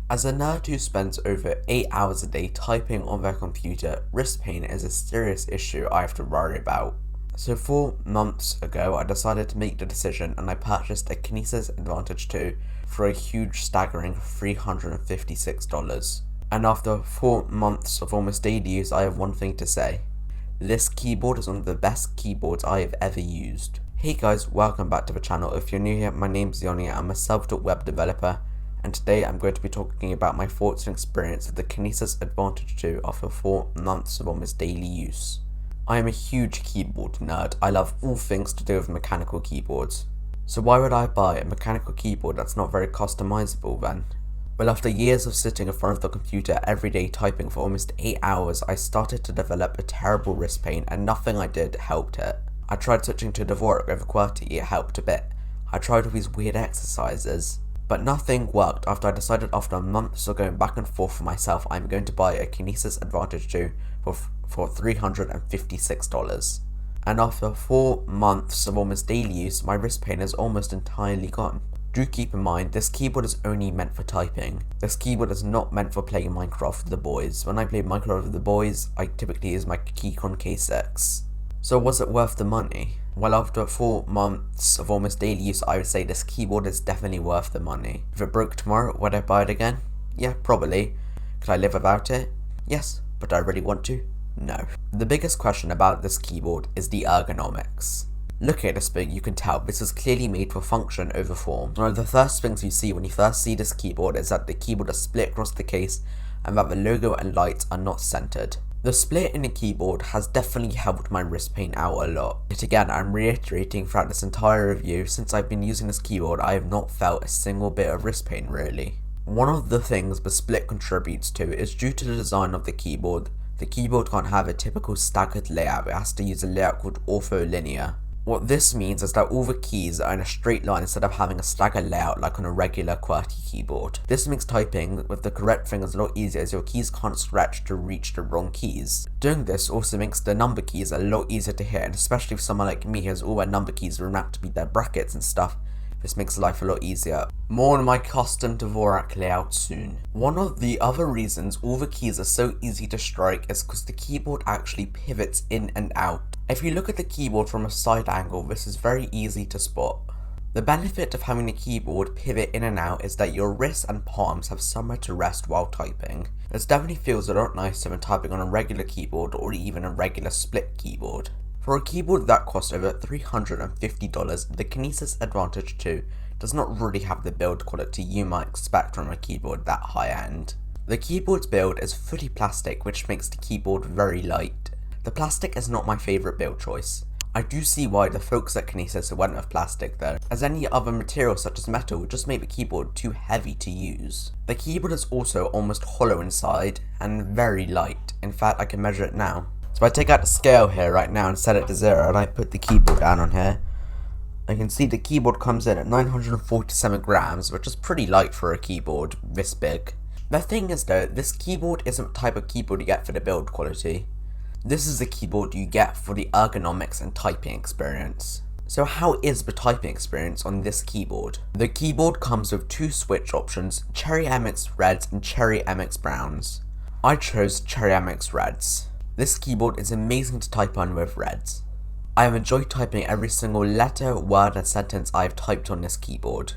As a nerd who spends over 8 hours a day typing on their computer, wrist pain is a serious issue I have to worry about. So 4 months ago I decided to make the decision and I purchased a Kinesis Advantage 2 for a huge staggering $356. And after 4 months of almost daily use, I have one thing to say. This keyboard is one of the best keyboards I have ever used. Hey guys, welcome back to the channel. If you're new here, my name's Yoni, I'm a self-taught web developer, and today I'm going to be talking about my thoughts and experience with the Kinesis Advantage 2 after 4 months of almost daily use. I am a huge keyboard nerd. I love all things to do with mechanical keyboards. So why would I buy a mechanical keyboard that's not very customizable then? Well, after years of sitting in front of the computer every day typing for almost 8 hours, I started to develop a terrible wrist pain and nothing I did helped it. I tried switching to Dvorak over QWERTY, it helped a bit. I tried all these weird exercises, but nothing worked after I decided after months of going back and forth for myself, I'm going to buy a Kinesis Advantage 2 for $356. And after 4 months of almost daily use, my wrist pain is almost entirely gone. Do keep in mind, this keyboard is only meant for typing. This keyboard is not meant for playing Minecraft with the boys. When I play Minecraft with the boys, I typically use my Keychron K6. So was it worth the money? Well, after 4 months of almost daily use, I would say this keyboard is definitely worth the money. If it broke tomorrow, would I buy it again? Yeah, probably. Could I live without it? Yes, but do I really want to? No. The biggest question about this keyboard is the ergonomics. Looking at this thing, you can tell this is clearly made for function over form. One of the first things you see when you first see this keyboard is that the keyboard is split across the case and that the logo and lights are not centered. The split in the keyboard has definitely helped my wrist pain out a lot. Yet again, I'm reiterating throughout this entire review, since I've been using this keyboard, I have not felt a single bit of wrist pain really. One of the things the split contributes to is due to the design of the keyboard can't have a typical staggered layout, it has to use a layout called ortholinear. What this means is that all the keys are in a straight line instead of having a staggered layout like on a regular QWERTY keyboard. This makes typing with the correct fingers a lot easier as your keys can't stretch to reach the wrong keys. Doing this also makes the number keys a lot easier to hit, and especially for someone like me who has all their number keys wrapped to be their brackets and stuff, this makes life a lot easier. More on my custom Dvorak layout soon. One of the other reasons all the keys are so easy to strike is because the keyboard actually pivots in and out. If you look at the keyboard from a side angle, this is very easy to spot. The benefit of having the keyboard pivot in and out is that your wrists and palms have somewhere to rest while typing. This definitely feels a lot nicer than typing on a regular keyboard or even a regular split keyboard. For a keyboard that costs over $350, the Kinesis Advantage 2 does not really have the build quality you might expect from a keyboard that high end. The keyboard's build is fully plastic, which makes the keyboard very light. The plastic is not my favourite build choice. I do see why the folks at Kinesis went with plastic though, as any other material such as metal would just make the keyboard too heavy to use. The keyboard is also almost hollow inside and very light. In fact, I can measure it now. So I take out the scale here right now and set it to 0 and I put the keyboard down on here. I can see the keyboard comes in at 947 grams, which is pretty light for a keyboard this big. The thing is though, this keyboard isn't the type of keyboard you get for the build quality. This is the keyboard you get for the ergonomics and typing experience. So how is the typing experience on this keyboard? The keyboard comes with 2 switch options, Cherry MX Reds and Cherry MX Browns. I chose Cherry MX Reds. This keyboard is amazing to type on with Reds. I have enjoyed typing every single letter, word and sentence I have typed on this keyboard.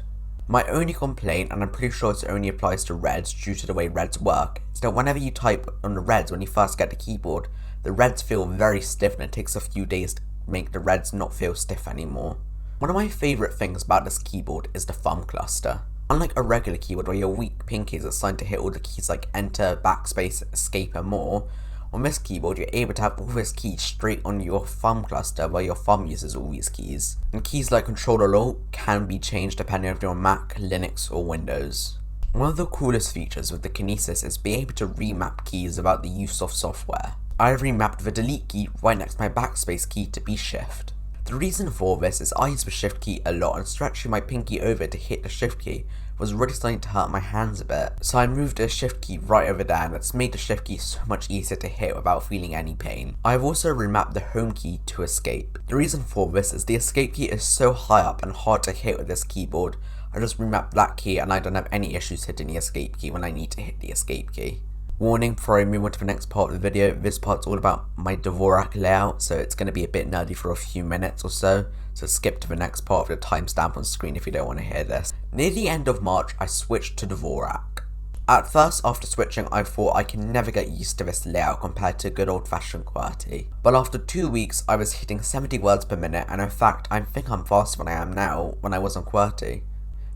My only complaint, and I'm pretty sure it only applies to Reds due to the way Reds work, is that whenever you type on the Reds when you first get the keyboard, the Reds feel very stiff and it takes a few days to make the Reds not feel stiff anymore. One of my favourite things about this keyboard is the thumb cluster. Unlike a regular keyboard where your weak pinky is assigned to hit all the keys like enter, backspace, escape and more, on this keyboard you're able to have all these keys straight on your thumb cluster where your thumb uses all these keys. And keys like Control or Alt can be changed depending if you're on Mac, Linux or Windows. One of the coolest features with the Kinesis is being able to remap keys without the use of software. I have remapped the delete key right next to my backspace key to be shift. The reason for this is I use the shift key a lot and stretching my pinky over to hit the shift key was really starting to hurt my hands a bit. So I moved the shift key right over there and it's made the shift key so much easier to hit without feeling any pain. I've also remapped the home key to escape. The reason for this is the escape key is so high up and hard to hit with this keyboard. I just remapped that key and I don't have any issues hitting the escape key when I need to hit the escape key. Warning before I move on to the next part of the video, this part's all about my Dvorak layout, so it's going to be a bit nerdy for a few minutes or so skip to the next part with the timestamp on screen if you don't want to hear this. Near the end of March, I switched to Dvorak. At first, after switching, I thought I can never get used to this layout compared to good old-fashioned QWERTY. But after 2 weeks, I was hitting 70 words per minute, and in fact, I think I'm faster than I am now when I was on QWERTY.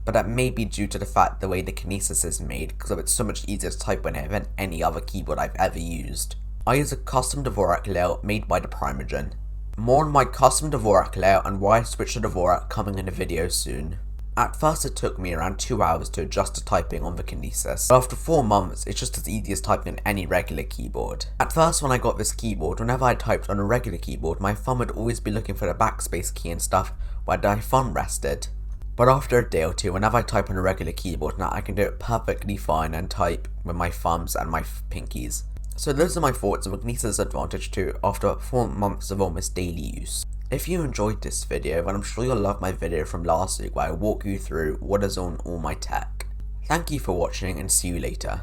But that may be due to the fact the way the Kinesis is made, because it's so much easier to type on it than any other keyboard I've ever used. I use a custom Dvorak layout made by the Primogen. More on my custom Dvorak layout and why I switched to Dvorak coming in a video soon. At first it took me around 2 hours to adjust to typing on the Kinesis, but after 4 months it's just as easy as typing on any regular keyboard. At first when I got this keyboard, whenever I typed on a regular keyboard, my thumb would always be looking for the backspace key and stuff where my thumb rested. But after a day or two, whenever I type on a regular keyboard now, I can do it perfectly fine and type with my thumbs and my pinkies. So those are my thoughts on the Kinesis Advantage 2 after 4 months of almost daily use. If you enjoyed this video, then I'm sure you'll love my video from last week where I walk you through what is on all my tech. Thank you for watching and see you later.